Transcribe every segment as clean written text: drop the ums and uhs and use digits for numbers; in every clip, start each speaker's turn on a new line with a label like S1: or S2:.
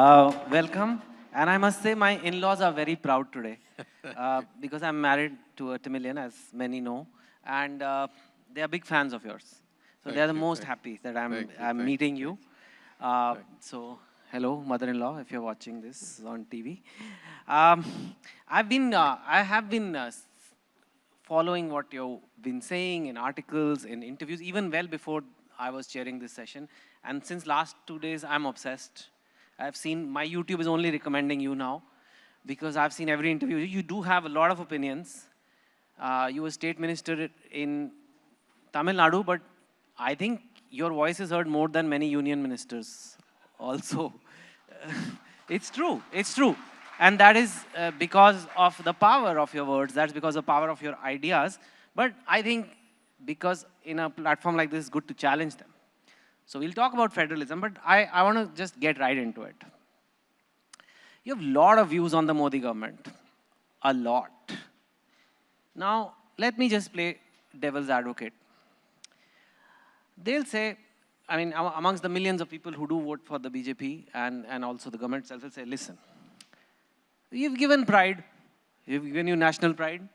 S1: Welcome. And I must say, my in-laws are very proud today because I'm married to a Tamilian, as many know, and they are big fans of yours. So they are the most happy that I'm meeting you. So hello, mother-in-law, if you're watching this on TV. I have been following what you've been saying in articles, in interviews, even well before I was chairing this session. And since last 2 days, I'm obsessed. I've seen, my YouTube is only recommending you now because I've seen every interview. You do have a lot of opinions. You were state minister in Tamil Nadu, but I think your voice is heard more than many union ministers also. It's true, it's true. And that is because of the power of your words, that's because of the power of your ideas. But I think because in a platform like this, it's good to challenge them. So we'll talk about federalism, but I want to just get right into it. You have a lot of views on the Modi government, a lot. Now, let me just play devil's advocate. They'll say, I mean, amongst the millions of people who do vote for the BJP and also the government itself will say, listen, you've given pride, you've given you national pride,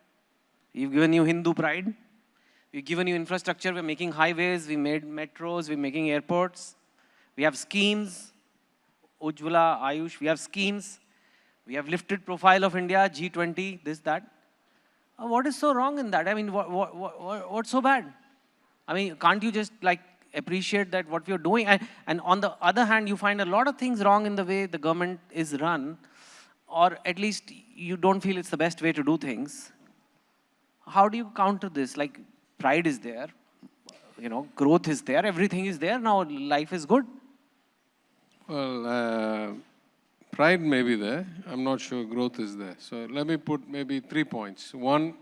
S1: you've given you Hindu pride, we've given you infrastructure, we're making highways, we made metros, we're making airports, we have schemes, Ujjwala, Ayush, we have schemes, we have lifted profile of India, G20, this, that. What is so wrong in that? I mean, what's so bad? I mean, can't you just like appreciate that what we're doing? And on the other hand, you find a lot of things wrong in the way the government is run, or at least you don't feel it's the best way to do things. How do you counter this? Like, pride is there, you know, growth is there, everything is there, now life is good.
S2: Well, pride may be there. I'm not sure growth is there. So let me put maybe 3 points. One,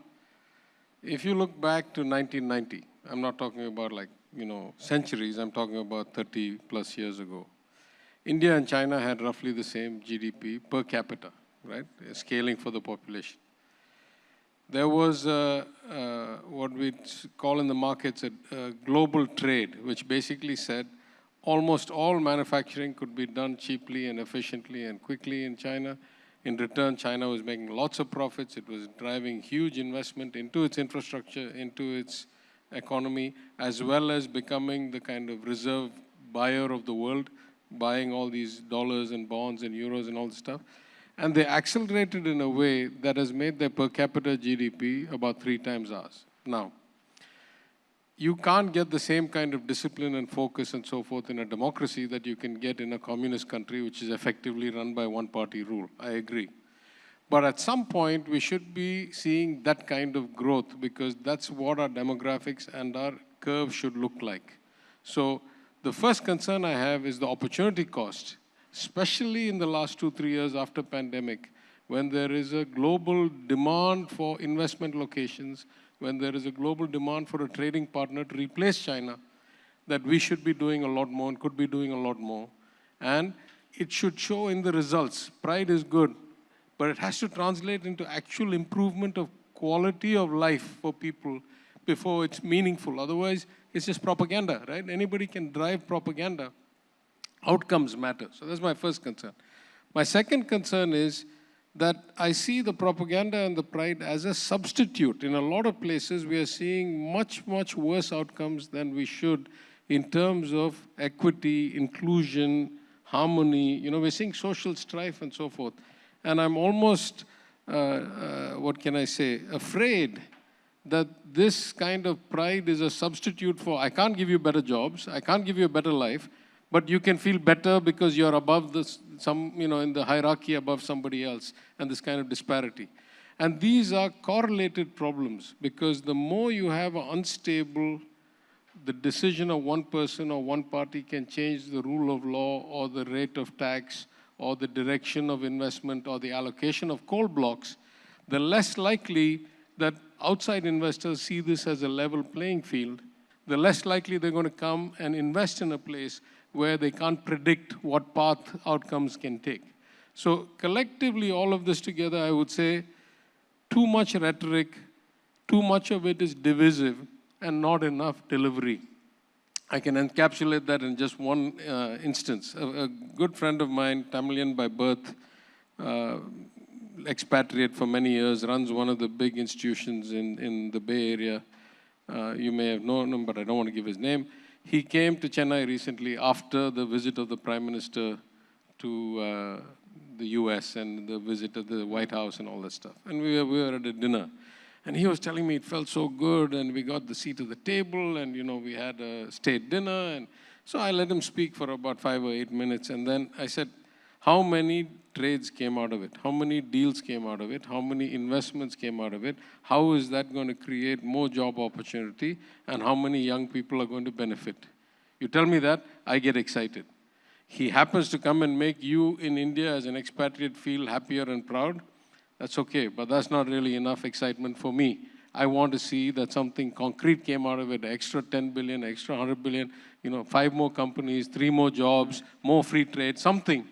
S2: if you look back to 1990, I'm not talking about like, you know, centuries, I'm talking about 30 plus years ago. India and China had roughly the same GDP per capita, right? Scaling for the population. There was what we call in the markets a global trade, which basically said almost all manufacturing could be done cheaply and efficiently and quickly in China. In return, China was making lots of profits. It was driving huge investment into its infrastructure, into its economy, as well as becoming the kind of reserve buyer of the world, buying all these dollars and bonds and euros and all this stuff. And they accelerated in a way that has made their per capita GDP about 3 times ours. Now, you can't get the same kind of discipline and focus and so forth in a democracy that you can get in a communist country, which is effectively run by one-party rule. I agree. But at some point, we should be seeing that kind of growth because that's what our demographics and our curve should look like. So the first concern I have is the opportunity cost, especially in the last 2-3 years after pandemic, when there is a global demand for investment locations, when there is a global demand for a trading partner to replace China, that we should be doing a lot more and could be doing a lot more. And it should show in the results. Pride is good, but it has to translate into actual improvement of quality of life for people before it's meaningful. Otherwise, it's just propaganda, right? Anybody can drive propaganda. Outcomes matter. So that's my first concern. My second concern is that I see the propaganda and the pride as a substitute. In a lot of places, we are seeing much, much worse outcomes than we should in terms of equity, inclusion, harmony. You know, we're seeing social strife and so forth. And I'm almost, what can I say, afraid that this kind of pride is a substitute for, I can't give you better jobs, I can't give you a better life, but you can feel better because you're above this, in the hierarchy above somebody else, and this kind of disparity. And these are correlated problems because the more you have an unstable, the decision of one person or one party can change the rule of law or the rate of tax or the direction of investment or the allocation of coal blocks, the less likely that outside investors see this as a level playing field, the less likely they're going to come and invest in a place where they can't predict what path outcomes can take. So collectively, all of this together, I would say, too much rhetoric, too much of it is divisive, and not enough delivery. I can encapsulate that in just one instance. A good friend of mine, Tamilian by birth, uh, expatriate for many years, runs one of the big institutions in the Bay Area. You may have known him, but I don't want to give his name. He came to Chennai recently after the visit of the Prime Minister to the US and the visit of the White House and all that stuff. And we were at a dinner. And he was telling me it felt so good, and we got the seat at the table, and we had a state dinner. And so I let him speak for about 5 or 8 minutes, and then I said, how many trades came out of it? How many deals came out of it? How many investments came out of it? How is that going to create more job opportunity? And how many young people are going to benefit? You tell me that, I get excited. He happens to come and make you in India as an expatriate feel happier and proud. That's okay, but that's not really enough excitement for me. I want to see that something concrete came out of it, extra 10 billion, extra 100 billion, 5 more companies, 3 more jobs, more free trade, something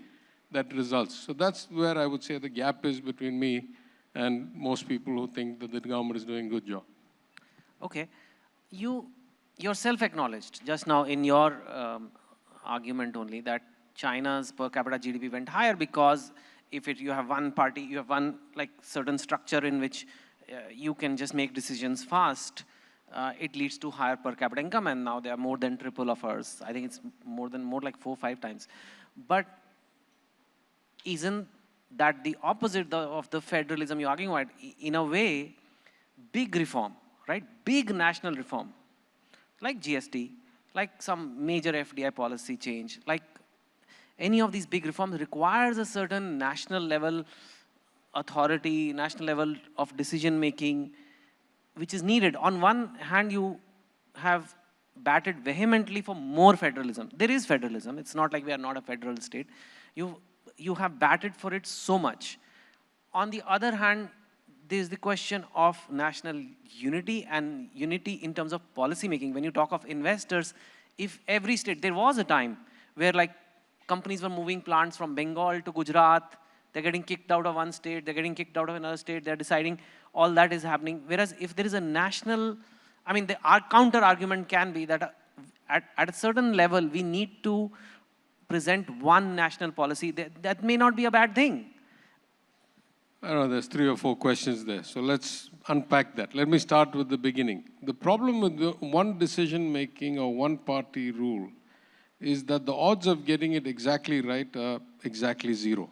S2: that results. So that's where I would say the gap is between me and most people who think that the government is doing a good job.
S1: Okay. You yourself acknowledged just now in your argument only that China's per capita GDP went higher because if you have one party, you have one certain structure in which you can just make decisions fast, it leads to higher per capita income, and now they are more than triple of ours. I think it's more like 4 or 5 times. But isn't that the opposite of the federalism you're arguing about? In a way, big reform, right? Big national reform, like GST, like some major FDI policy change, like any of these big reforms requires a certain national level authority, national level of decision making, which is needed. On one hand, you have batted vehemently for more federalism. There is federalism. It's not like we are not a federal state. You have batted for it so much. On the other hand, there's the question of national unity and unity in terms of policy making. When you talk of investors, if every state, there was a time where companies were moving plants from Bengal to Gujarat. They're getting kicked out of one state. They're getting kicked out of another state. They're deciding all that is happening. Whereas if there is a national, our counter argument can be that at a certain level, we need to present one national policy. That may not be a bad thing.
S2: I don't know, there's 3 or 4 questions there. So let's unpack that. Let me start with the beginning. The problem with the one decision making or one party rule is that the odds of getting it exactly right are exactly 0.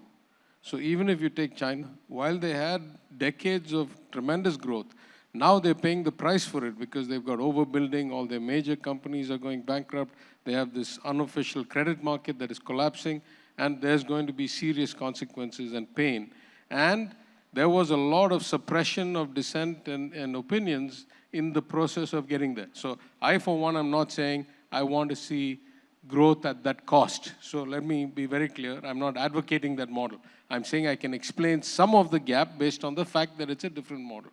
S2: So even if you take China, while they had decades of tremendous growth, now they're paying the price for it because they've got overbuilding, all their major companies are going bankrupt, they have this unofficial credit market that is collapsing, and there's going to be serious consequences and pain. And there was a lot of suppression of dissent and opinions in the process of getting there. So I, for one, am not saying I want to see growth at that cost. So let me be very clear. I'm not advocating that model. I'm saying I can explain some of the gap based on the fact that it's a different model.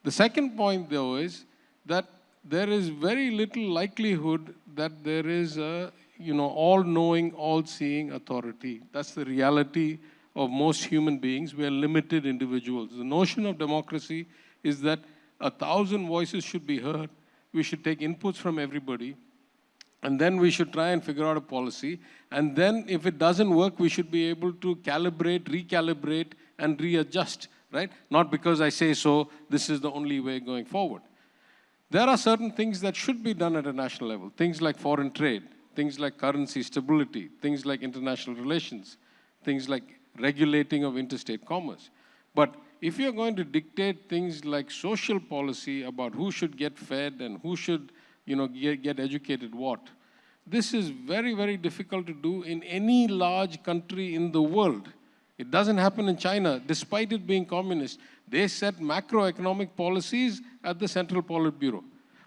S2: The second point, though, is that there is very little likelihood that there is a all-knowing, all-seeing authority. That's the reality of most human beings. We are limited individuals. The notion of democracy is that 1,000 voices should be heard. We should take inputs from everybody. And then we should try and figure out a policy. And then if it doesn't work, we should be able to calibrate, recalibrate, and readjust, right? Not because I say so, this is the only way going forward. There are certain things that should be done at a national level. Things like foreign trade, things like currency stability, things like international relations, things like regulating of interstate commerce. But if you're going to dictate things like social policy about who should get fed and who should get educated what, this is very, very difficult to do in any large country in the world. It doesn't happen in China, despite it being communist. They set macroeconomic policies at the Central Politburo.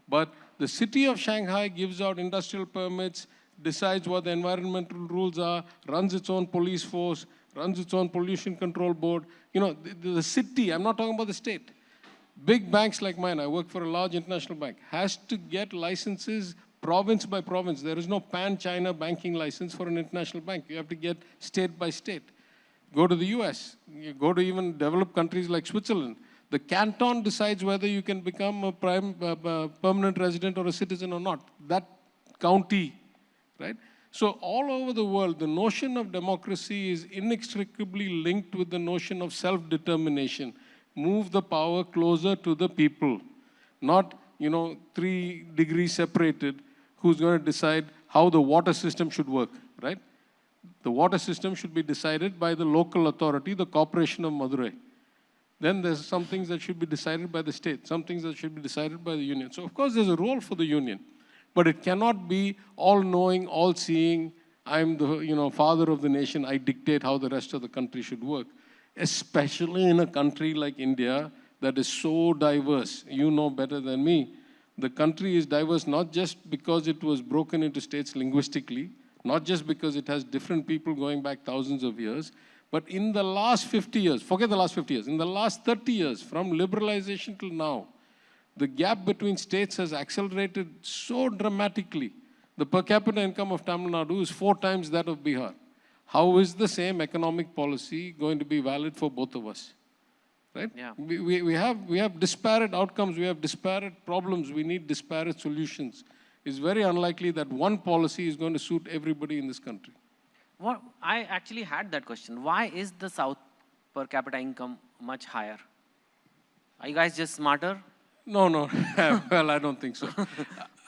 S2: But the city of Shanghai gives out industrial permits, decides what the environmental rules are, runs its own police force, runs its own pollution control board. The city, I'm not talking about the state. Big banks like mine, I work for a large international bank, has to get licenses province by province. There is no pan-China banking license for an international bank. You have to get state by state. Go to the US, you go to even developed countries like Switzerland. The canton decides whether you can become a permanent resident or a citizen or not. That county, right? So all over the world, the notion of democracy is inextricably linked with the notion of self-determination. Move the power closer to the people, not, 3 degrees separated, who's going to decide how the water system should work, right? The water system should be decided by the local authority, the Corporation of Madurai. Then there's some things that should be decided by the state, some things that should be decided by the union. So of course there's a role for the union, but it cannot be all-knowing, all-seeing. I'm the father of the nation. I dictate how the rest of the country should work, especially in a country like India that is so diverse. You know better than me. The country is diverse not just because it was broken into states linguistically, not just because it has different people going back thousands of years, but in the last 50 years, forget the last 50 years, in the last 30 years, from liberalization till now, the gap between states has accelerated so dramatically. The per capita income of Tamil Nadu is 4 times that of Bihar. How is the same economic policy going to be valid for both of us? Right?
S1: Yeah.
S2: We have disparate outcomes, we have disparate problems, we need disparate solutions. It's very unlikely that one policy is going to suit everybody in this country.
S1: I actually had that question. Why is the South per capita income much higher? Are you guys just smarter?
S2: No. Well, I don't think so.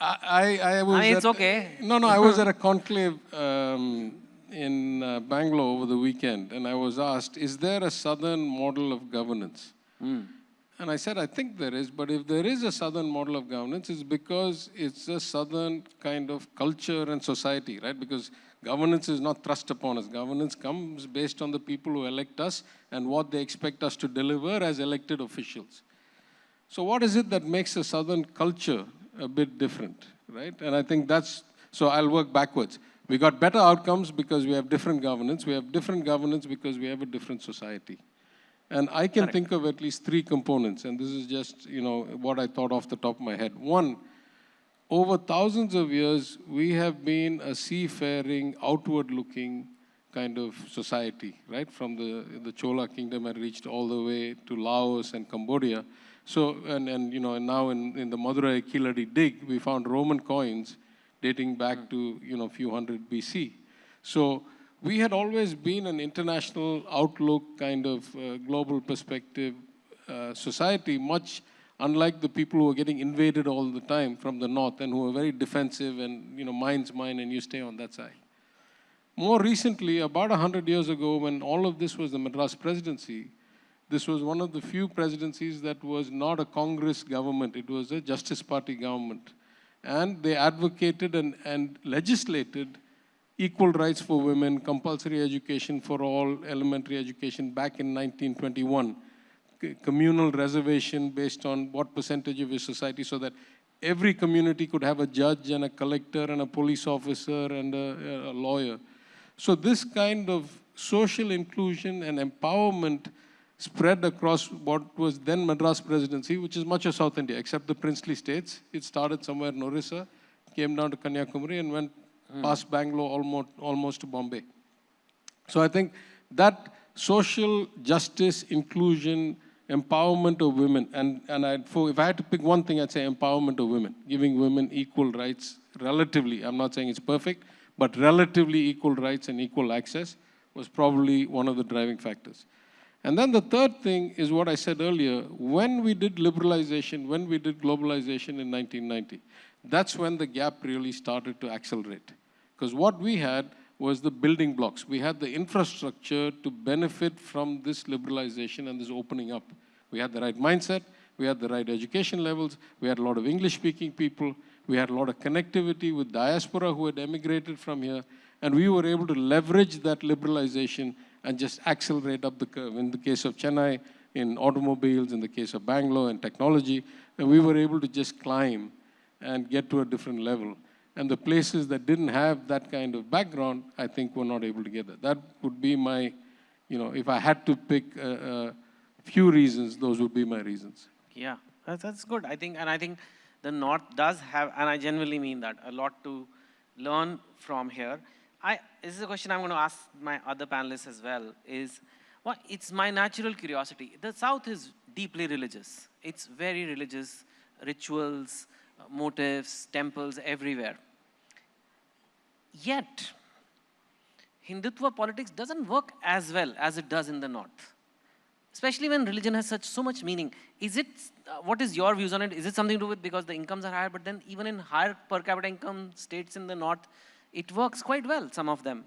S2: I was.
S1: It's okay.
S2: No, I was at a conclave in Bangalore over the weekend, and I was asked, "Is there a southern model of governance?" And I said, "I think there is, but if there is a southern model of governance, it's because it's a southern kind of culture and society, right? Because governance is not thrust upon us. Governance comes based on the people who elect us and what they expect us to deliver as elected officials. So what is it that makes a southern culture a bit different, right? And I think so I'll work backwards. We got better outcomes because we have different governance. We have different governance because we have a different society. And I can think of at least 3 components, and this is just, what I thought off the top of my head. One, over thousands of years, we have been a seafaring, outward-looking kind of society, right? From the Chola kingdom had reached all the way to Laos and Cambodia. So, and now in the Madurai Kiladi dig, we found Roman coins dating back to, a few hundred BC. So we had always been an international outlook kind of global perspective society, much unlike the people who are getting invaded all the time from the north and who are very defensive and, mine's mine and you stay on that side. More recently, about 100 years ago, when all of this was the Madras presidency, this was one of the few presidencies that was not a Congress government. It was a Justice Party government. And they advocated and legislated equal rights for women, compulsory education for all, elementary education back in 1921. Communal reservation based on what percentage of your society, so that every community could have a judge and a collector and a police officer and a lawyer. So this kind of social inclusion and empowerment spread across what was then Madras presidency, which is much of South India, except the princely states. It started somewhere in Orissa, came down to Kanyakumari, and went past Bangalore almost to Bombay. So I think that social justice, inclusion, empowerment of women, and if I had to pick one thing, I'd say empowerment of women, giving women equal rights relatively. I'm not saying it's perfect, but relatively equal rights and equal access was probably one of the driving factors. And then the third thing is what I said earlier. When we did liberalization, when we did globalization in 1990, that's when the gap really started to accelerate. Because what we had was the building blocks. We had the infrastructure to benefit from this liberalization and this opening up. We had the right mindset, we had the right education levels, we had a lot of English-speaking people, we had a lot of connectivity with diaspora who had emigrated from here, and we were able to leverage that liberalization and just accelerate up the curve. In the case of Chennai, in automobiles, in the case of Bangalore, in technology, and we were able to just climb and get to a different level. And the places that didn't have that kind of background, I think were not able to get that. That would be my, if I had to pick a few reasons, those would be my reasons.
S1: Yeah, that's good. I think the North does have, and I genuinely mean that, a lot to learn from here. This is a question I'm going to ask my other panelists as well, it's my natural curiosity. The South is deeply religious. It's very religious, rituals, motifs, temples everywhere. Yet, Hindutva politics doesn't work as well as it does in the north, especially when religion has so much meaning. Is it, what is your views on it? Is it something to do with because the incomes are higher, but then even in higher per capita income states in the north, it works quite well, some of them.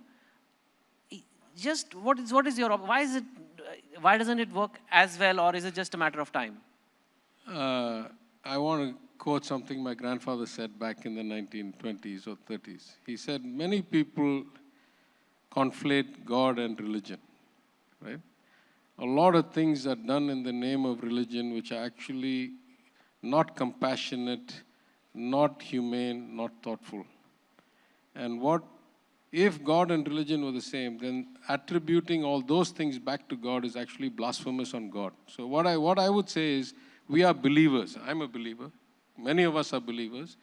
S1: Just what is your, why doesn't it work as well, or is it just a matter of time?
S2: I want to quote something my grandfather said back in the 1920s or 30s. He said, many people conflate God and religion, right? A lot of things are done in the name of religion which are actually not compassionate, not humane, not thoughtful. And if God and religion were the same, then attributing all those things back to God is actually blasphemous on God. So what I would say is, we are believers. I'm a believer. Many of us are believers.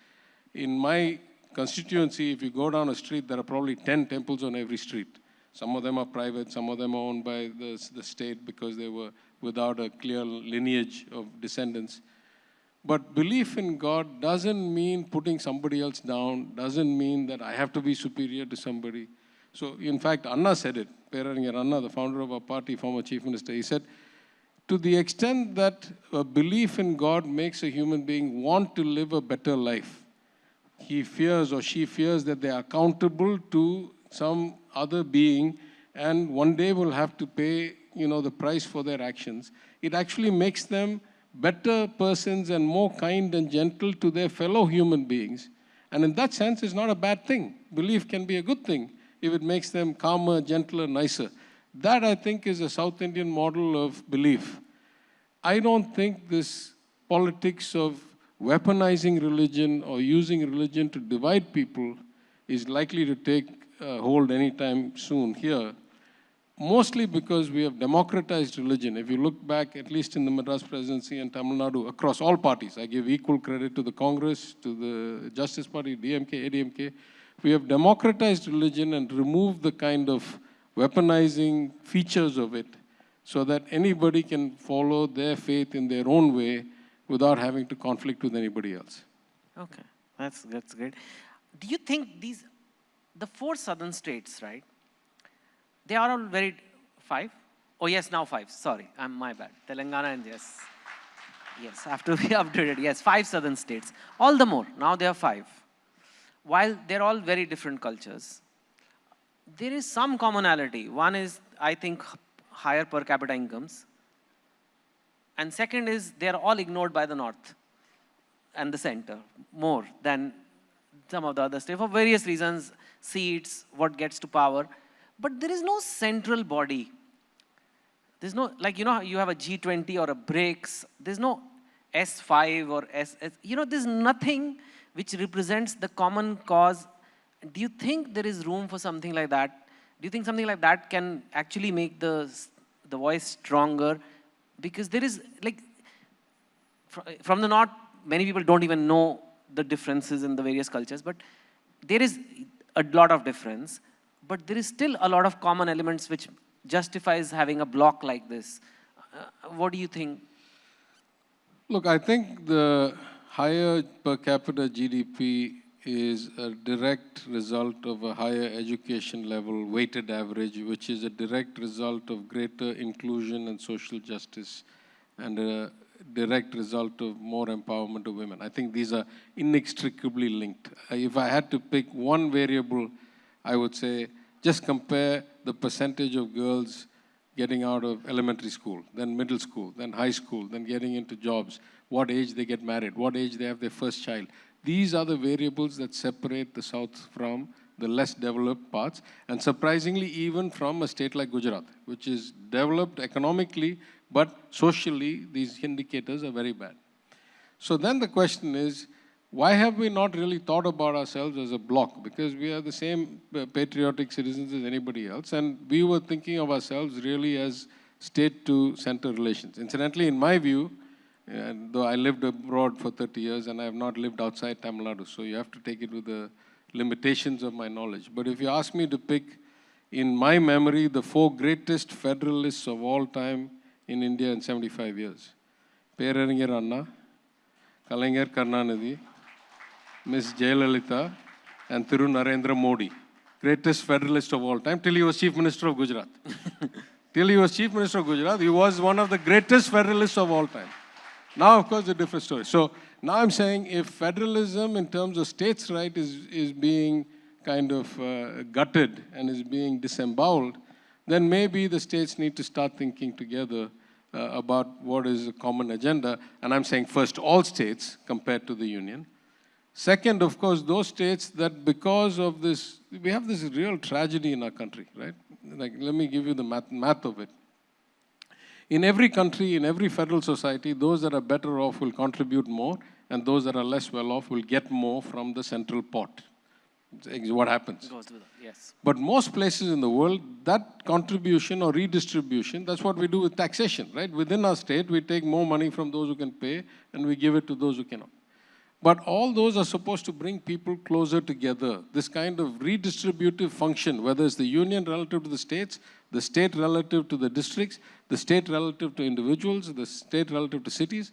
S2: In my constituency, if you go down a street, there are probably 10 temples on every street. Some of them are private, some of them are owned by the state because they were without a clear lineage of descendants. But belief in God doesn't mean putting somebody else down, doesn't mean that I have to be superior to somebody. So, in fact, Anna said it. Peraringer Anna, the founder of our party, former chief minister, he said, to the extent that a belief in God makes a human being want to live a better life, he fears or she fears that they are accountable to some other being and one day will have to pay, the price for their actions. It actually makes them better persons and more kind and gentle to their fellow human beings. And in that sense, it's not a bad thing. Belief can be a good thing if it makes them calmer, gentler, nicer. That, I think, is a South Indian model of belief. I don't think this politics of weaponizing religion or using religion to divide people is likely to take hold anytime soon here, mostly because we have democratized religion. If you look back, at least in the Madras Presidency and Tamil Nadu, across all parties, I give equal credit to the Congress, to the Justice Party, DMK, ADMK, we have democratized religion and removed the kind of weaponizing features of it so that anybody can follow their faith in their own way without having to conflict with anybody else.
S1: Okay, that's great. Do you think the 4 southern states, right? They are all 5? Oh yes, now 5. Sorry, my bad. Telangana and yes. Yes, have to be updated. Yes, 5 southern states. All the more, now there are 5. While they're all very different cultures, there is some commonality. One is, I think, higher per capita incomes. And second is, they're all ignored by the north and the center more than some of the other states for various reasons, seats, what gets to power. But there is no central body. There's no, like, you have a G20 or a BRICS. There's no S5 or SS. There's nothing which represents the common cause. Do you think there is room for something like that? Do you think something like that can actually make the voice stronger? Because there is, like, from the north, many people don't even know the differences in the various cultures, but there is a lot of difference. But there is still a lot of common elements which justifies having a block like this. What do you think?
S2: Look, I think the higher per capita GDP is a direct result of a higher education level, weighted average, which is a direct result of greater inclusion and social justice, and a direct result of more empowerment of women. I think these are inextricably linked. If I had to pick one variable, I would say just compare the percentage of girls getting out of elementary school, then middle school, then high school, then getting into jobs, what age they get married, what age they have their first child. These are the variables that separate the South from the less developed parts, and surprisingly even from a state like Gujarat, which is developed economically, but socially these indicators are very bad. So then the question is, why have we not really thought about ourselves as a bloc? Because we are the same patriotic citizens as anybody else, and we were thinking of ourselves really as state-to-center relations. Incidentally, in my view, though I lived abroad for 30 years and I have not lived outside Tamil Nadu, so you have to take it with the limitations of my knowledge. But if you ask me to pick, in my memory, the 4 greatest federalists of all time in India in 75 years. Peraringer Anna, Kalaignar Karunanidhi, Ms. Jayalalitha, and Thiru Narendra Modi. greatest federalist of all time, till he was Chief Minister of Gujarat. Till he was Chief Minister of Gujarat, he was one of the greatest federalists of all time. Now, of course, a different story. So now I'm saying if federalism in terms of states' right is being kind of gutted and is being disemboweled, then maybe the states need to start thinking together about what is a common agenda. And I'm saying first, all states compared to the union. Second, of course, those states that because of this, we have this real tragedy in our country, right? Like, let me give you the math of it. In every country, in every federal society, those that are better off will contribute more, and those that are less well off will get more from the central pot. It's what happens.
S1: Goes with it, yes.
S2: But most places in the world, that contribution or redistribution, that's what we do with taxation, right? Within our state, we take more money from those who can pay, and we give it to those who cannot. But all those are supposed to bring people closer together. This kind of redistributive function, whether it's the union relative to the state relative to the districts, the state relative to individuals, the state relative to cities.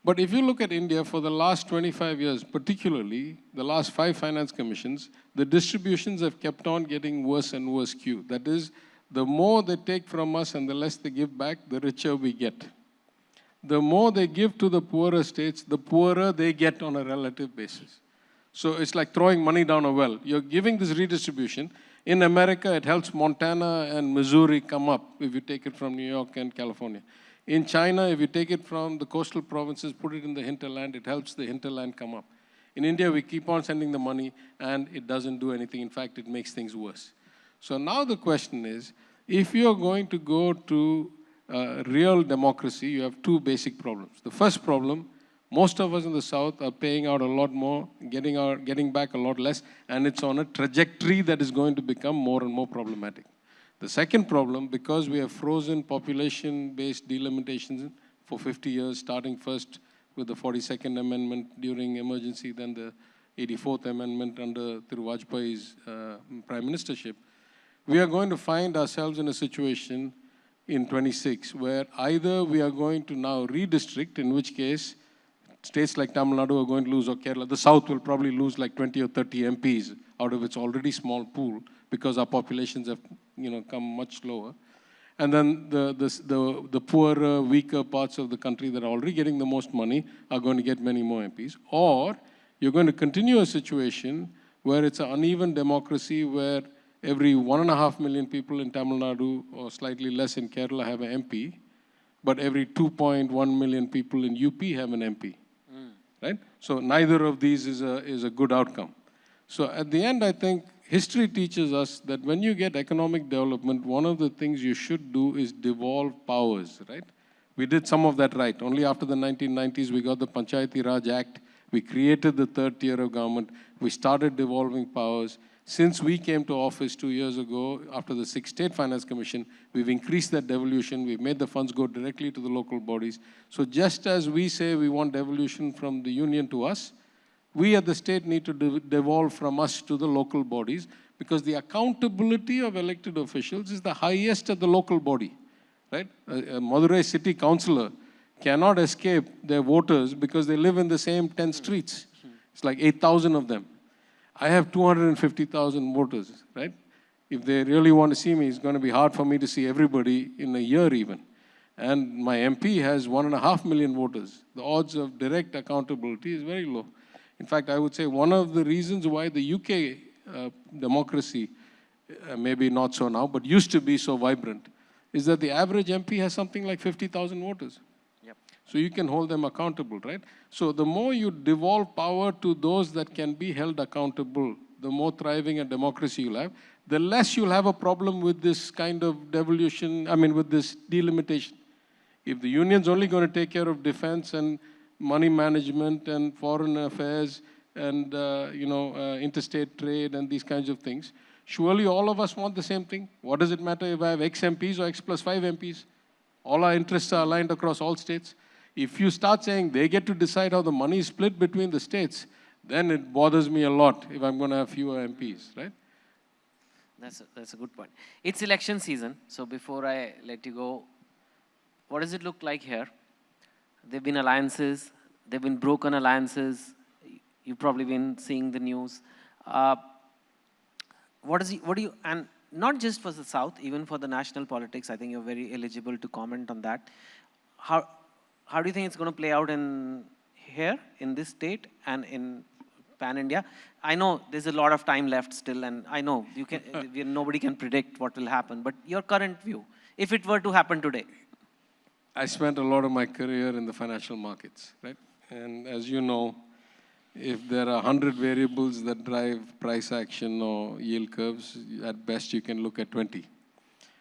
S2: But if you look at India for the last 25 years, particularly the last 5 finance commissions, the distributions have kept on getting worse and worse skewed. That is, the more they take from us and the less they give back, the richer we get. The more they give to the poorer states, the poorer they get on a relative basis. So it's like throwing money down a well. You're giving this redistribution. In America, it helps Montana and Missouri come up if you take it from New York and California. In China, if you take it from the coastal provinces, put it in the hinterland, it helps the hinterland come up. In India, we keep on sending the money, and it doesn't do anything. In fact, it makes things worse. So now the question is, if you're going to go to real democracy, you have 2 basic problems. The first problem, most of us in the South are paying out a lot more, getting back a lot less, and it's on a trajectory that is going to become more and more problematic. The second problem, because we have frozen population-based delimitations for 50 years, starting first with the 42nd Amendment during emergency, then the 84th Amendment under Vajpayee's prime ministership, we are going to find ourselves in a situation in 26, where either we are going to now redistrict, in which case states like Tamil Nadu are going to lose, or Kerala, the South will probably lose like 20 or 30 MPs out of its already small pool, because our populations have come much lower. And then the poorer, weaker parts of the country that are already getting the most money are going to get many more MPs. Or you're going to continue a situation where it's an uneven democracy, where every 1.5 million people in Tamil Nadu or slightly less in Kerala have an MP, but every 2.1 million people in UP have an MP, right? So neither of these is a good outcome. So at the end, I think history teaches us that when you get economic development, one of the things you should do is devolve powers, right? We did some of that right. Only after the 1990s, we got the Panchayati Raj Act. We created the 3rd tier of government. We started devolving powers. Since we came to office 2 years ago, after the 6th State Finance Commission, we've increased that devolution. We've made the funds go directly to the local bodies. So just as we say we want devolution from the union to us, we at the state need to devolve from us to the local bodies, because the accountability of elected officials is the highest at the local body, right? A Madurai city councillor cannot escape their voters because they live in the same 10 streets. It's like 8,000 of them. I have 250,000 voters, right? If they really want to see me, it's going to be hard for me to see everybody in a year even. And my MP has 1.5 million voters. The odds of direct accountability is very low. In fact, I would say one of the reasons why the UK democracy, maybe not so now, but used to be so vibrant, is that the average MP has something like 50,000 voters. So you can hold them accountable, right? So the more you devolve power to those that can be held accountable, the more thriving a democracy you'll have, the less you'll have a problem with this kind of devolution, with this delimitation. If the union's only going to take care of defense and money management and foreign affairs and, interstate trade and these kinds of things, surely all of us want the same thing. What does it matter if I have X MPs or X plus 5 MPs? All our interests are aligned across all states. If you start saying they get to decide how the money is split between the states, then it bothers me a lot if I'm going to have fewer MPs, right?
S1: That's a good point. It's election season, so before I let you go, what does it look like here? There have been alliances, there have been broken alliances. You've probably been seeing the news. what do you, and not just for the South, even for the national politics, I think you're very eligible to comment on that. How, how do you think it's going to play out in here, in this state, and in pan-India? I know there's a lot of time left still, and I know you can, nobody can predict what will happen, but your current view, if it were to happen today.
S2: I spent a lot of my career in the financial markets, right? And as you know, if there are 100 variables that drive price action or yield curves, at best you can look at 20.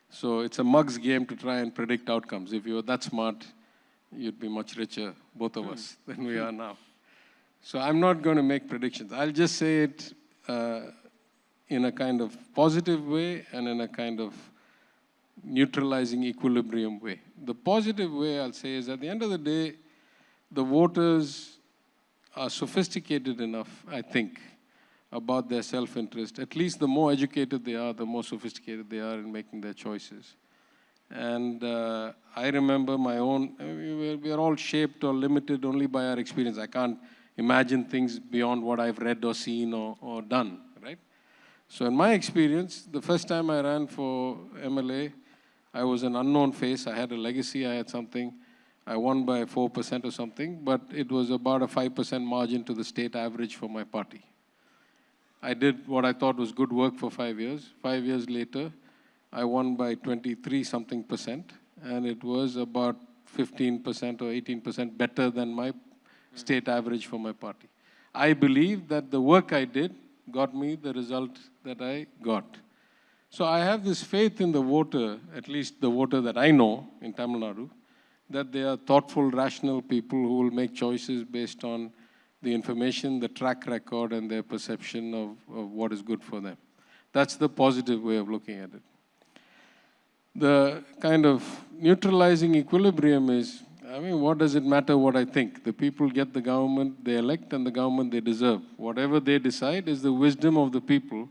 S2: So it's a mug's game to try and predict outcomes. If you were that smart, you'd be much richer, both of us, than we are now. So I'm not going to make predictions. I'll just say it in a kind of positive way and in a kind of neutralizing equilibrium way. The positive way, I'll say, is at the end of the day, the voters are sophisticated enough, I think, about their self-interest. At least the more educated they are, the more sophisticated they are in making their choices. And I remember my own, we are all shaped or limited only by our experience. I can't imagine things beyond what I've read or seen or done, right? So in my experience, the first time I ran for MLA, I was an unknown face. I had a legacy, I had something. I won by 4% or something, but it was about a 5% margin to the state average for my party. I did what I thought was good work for 5 years. 5 years later, I won by 23-something%, and it was about 15% or 18% better than my state average for my party. I believe that the work I did got me the result that I got. So I have this faith in the voter, at least the voter that I know in Tamil Nadu, that they are thoughtful, rational people who will make choices based on the information, the track record, and their perception of what is good for them. That's the positive way of looking at it. The kind of neutralizing equilibrium is, I mean, what does it matter what I think? The people get the government they elect and the government they deserve. Whatever they decide is the wisdom of the people.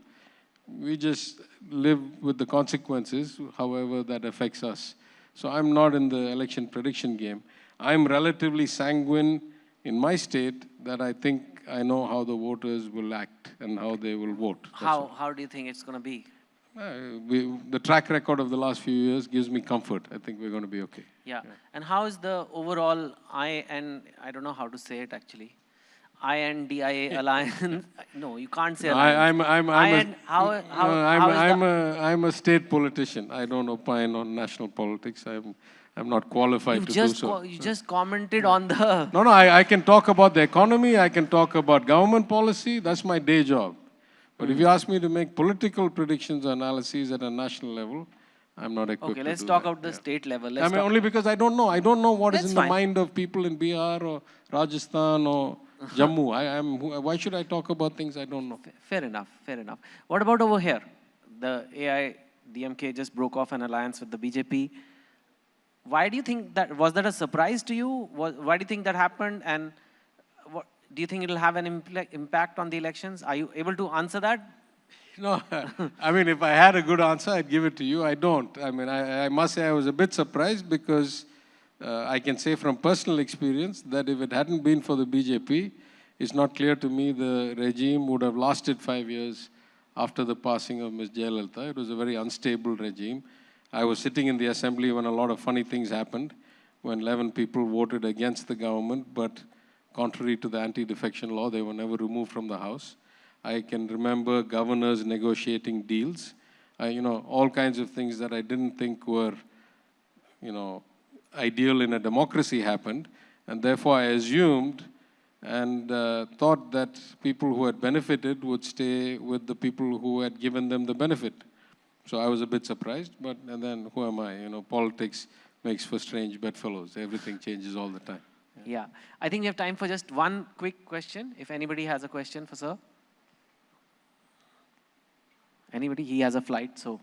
S2: We just live with the consequences, however that affects us. So I'm not in the election prediction game. I'm relatively sanguine in my state that I think I know how the voters will act and how they will vote.
S1: How do you think it's going to be?
S2: The track record of the last few years gives me comfort. I think we're going to be okay.
S1: Yeah. And how is the overall I don't know how to say it actually. INDIA alliance. No, you can't say alliance.
S2: I'm a state politician. I don't opine on national politics. I'm not qualified to do so.
S1: You just commented on the...
S2: No, I can talk about the economy. I can talk about government policy. That's my day job. But if you ask me to make political predictions or analyses at a national level, I'm not equipped to do that.
S1: Okay, let's talk about the state level.
S2: I mean, only because I don't know. I don't know what is in the mind of people in Bihar or Rajasthan or Jammu. Why should I talk about things I don't know?
S1: Fair enough, fair enough. What about over here? The AIDMK just broke off an alliance with the BJP. Why do you think that, was that a surprise to you? Why do you think that happened? And do you think it'll have an impact on the elections? Are you able to answer that?
S2: No, I mean, if I had a good answer, I'd give it to you. I don't. I mean, I must say I was a bit surprised because I can say from personal experience that if it hadn't been for the BJP, it's not clear to me the regime would have lasted 5 years after the passing of Ms. Jayalalitha. It was a very unstable regime. I was sitting in the assembly when a lot of funny things happened, when 11 people voted against the government, but contrary to the anti-defection law, they were never removed from the House. I can remember governors negotiating deals, all kinds of things that I didn't think were, ideal in a democracy happened. And therefore I assumed and thought that people who had benefited would stay with the people who had given them the benefit. So I was a bit surprised, and then who am I? Politics makes for strange bedfellows. Everything changes all the time.
S1: Yeah. I think we have time for just one quick question. If anybody has a question for sir. Anybody? He has a flight, so.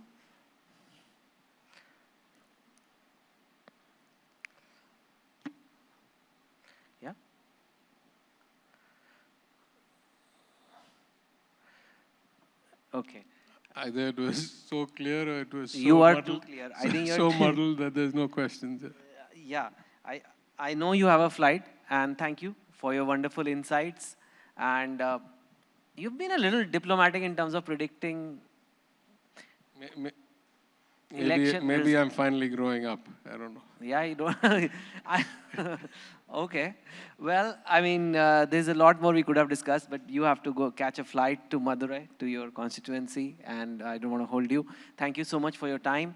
S1: Yeah?
S2: Okay. Either it was so clear or it was so
S1: you are
S2: muddled,
S1: too clear. I think you're
S2: so muddled that there's no questions.
S1: Yeah. I know you have a flight, and thank you for your wonderful insights. And you've been a little diplomatic in terms of predicting
S2: Maybe I'm finally growing up. I don't know.
S1: Yeah, you don't. I, okay. Well, I mean, there's a lot more we could have discussed, but you have to go catch a flight to Madurai, to your constituency, and I don't want to hold you. Thank you so much for your time.